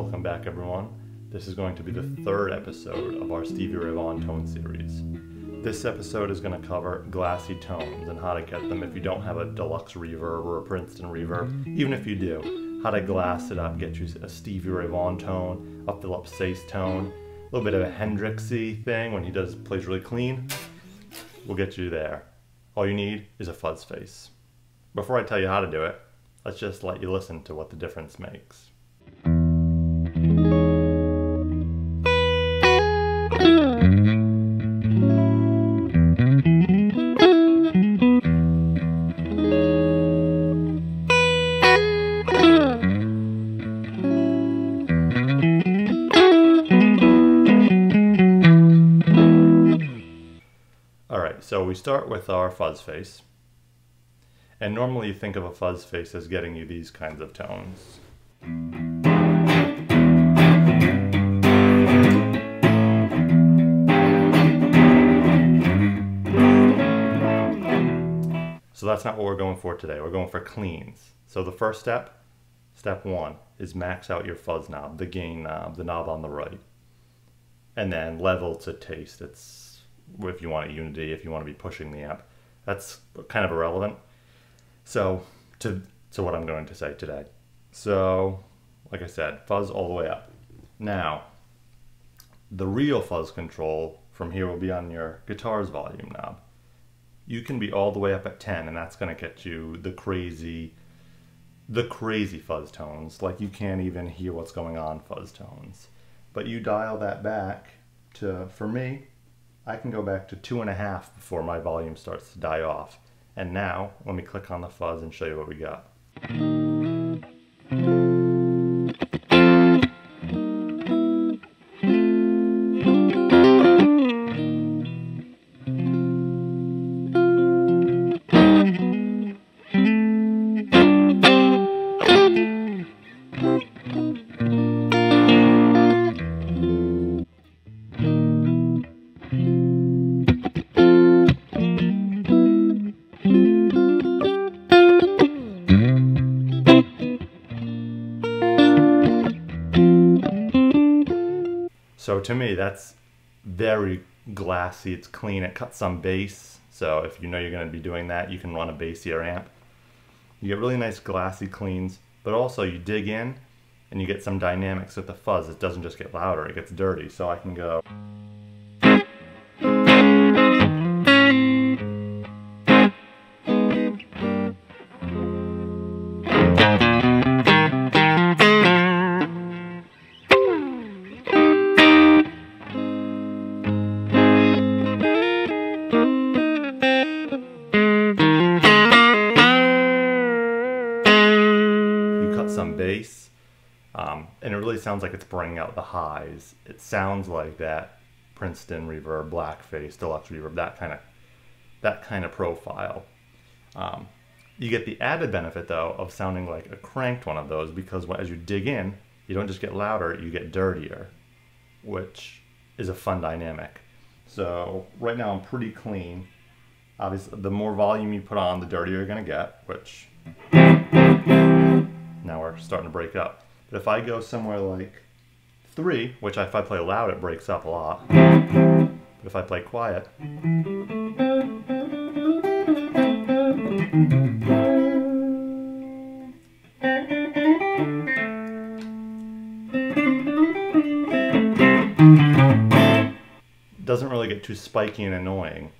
welcome back everyone. This is going to be the third episode of our Stevie Ray Vaughan tone series. This episode is going to cover glassy tones and how to get them if you don't have a deluxe reverb or a Princeton reverb. Even if you do, how to glass it up, get you a Stevie Ray Vaughan tone, a Philip Sace tone, a little bit of a Hendrixy thing when he plays really clean. We'll get you there. All you need is a fuzz face. Before I tell you how to do it, let's just let you listen to what the difference makes. Alright, so we start with our fuzz face. And normally you think of a fuzz face as getting you these kinds of tones. So that's not what we're going for today. We're going for cleans. So the first step, step one, is max out your fuzz knob, the gain knob, the knob on the right. And then level to taste. It's if you want a unity, if you want to be pushing the amp. That's kind of irrelevant. So to what I'm going to say today. So, like I said, fuzz all the way up. Now, the real fuzz control from here will be on your guitar's volume knob. You can be all the way up at 10, and that's going to get you the crazy fuzz tones. Like you can't even hear what's going on fuzz tones. But you dial that back to, for me, I can go back to 2.5 before my volume starts to die off. And now, let me click on the fuzz and show you what we got. So to me, that's very glassy, it's clean, it cuts some bass. So if you know you're going to be doing that, you can run a bassier amp. You get really nice glassy cleans, but also you dig in and you get some dynamics with the fuzz. It doesn't just get louder, it gets dirty. So I can go. Some bass, and it really sounds like it's bringing out the highs. It sounds like that Princeton reverb, blackface, deluxe reverb, that kind of profile. You get the added benefit though of sounding like a cranked one of those, because as you dig in, you don't just get louder, you get dirtier, which is a fun dynamic. So right now I'm pretty clean. Obviously, the more volume you put on, the dirtier you're gonna get, which now we're starting to break up. But if I go somewhere like 3, which if I play loud it breaks up a lot, but if I play quiet, it doesn't really get too spiky and annoying.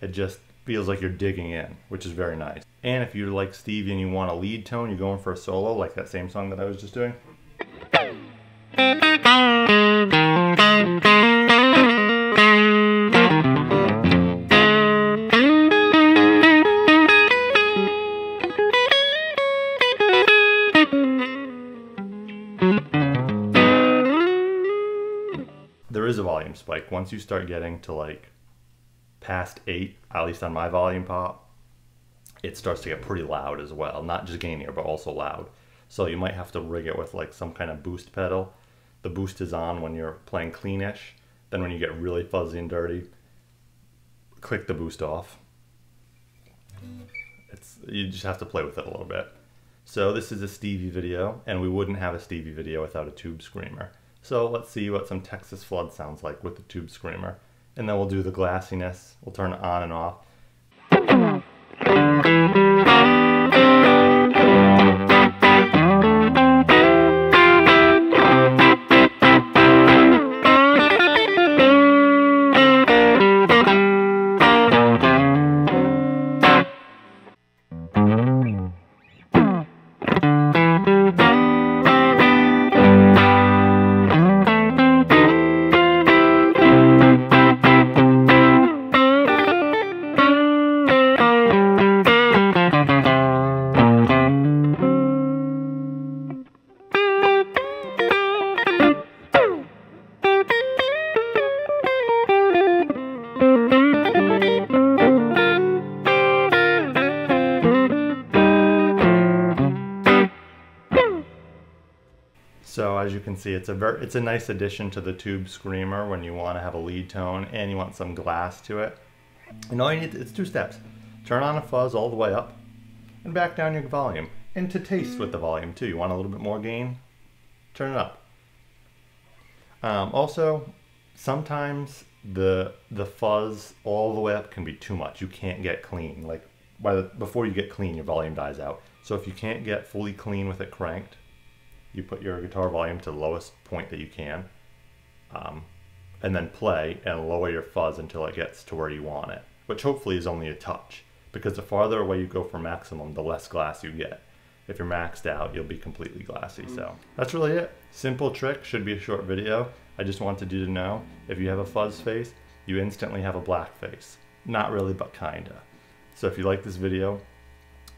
It just feels like you're digging in, which is very nice. And if you like Stevie and you want a lead tone, you're going for a solo, like that same song that I was just doing. There is a volume spike. Once you start getting to like past 8, at least on my volume pop, it starts to get pretty loud as well. Not just gainier, but also loud. So you might have to rig it with like some kind of boost pedal. The boost is on when you're playing cleanish. Then when you get really fuzzy and dirty, click the boost off. You just have to play with it a little bit. So this is a Stevie video, and we wouldn't have a Stevie video without a tube screamer. So let's see what some Texas flood sounds like with the tube screamer. And then we'll do the glassiness. We'll turn it on and off. So as you can see, it's a nice addition to the tube screamer when you want to have a lead tone and you want some glass to it. And all you need, it's 2 steps. Turn on a fuzz all the way up and back down your volume. And to taste with the volume too. You want a little bit more gain? Turn it up. Also, sometimes the fuzz all the way up can be too much. You can't get clean. Like before you get clean, your volume dies out. So if you can't get fully clean with it cranked, you put your guitar volume to the lowest point that you can, and then play and lower your fuzz until it gets to where you want it, which hopefully is only a touch, because the farther away you go from maximum, the less glass you get. If you're maxed out, you'll be completely glassy. So that's really it. Simple trick, should be a short video. I just wanted you to know, if you have a fuzz face, you instantly have a black face. Not really, but kinda. So if you like this video,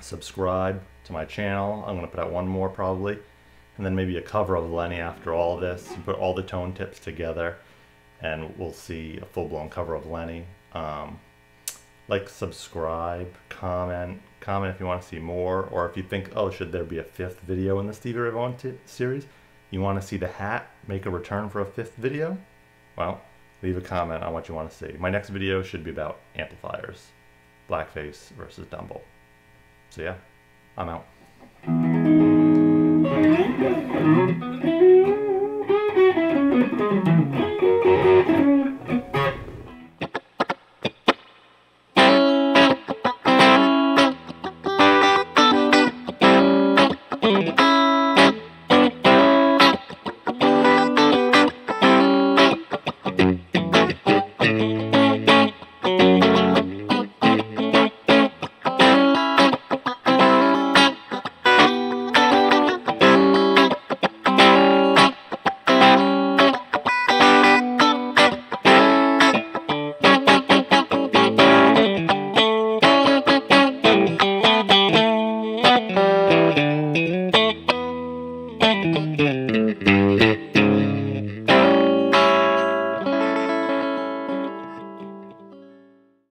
subscribe to my channel. I'm gonna put out one more probably. And then maybe a cover of Lenny after all this. You put all the tone tips together and we'll see a full-blown cover of Lenny. Like, subscribe, comment if you want to see more, or if you think, oh, should there be a 5th video in the Stevie Ray Vaughan series? You want to see the hat make a return for a 5th video? Well, leave a comment on what you want to see. My next video should be about amplifiers, blackface versus Dunlop. So yeah, I'm out.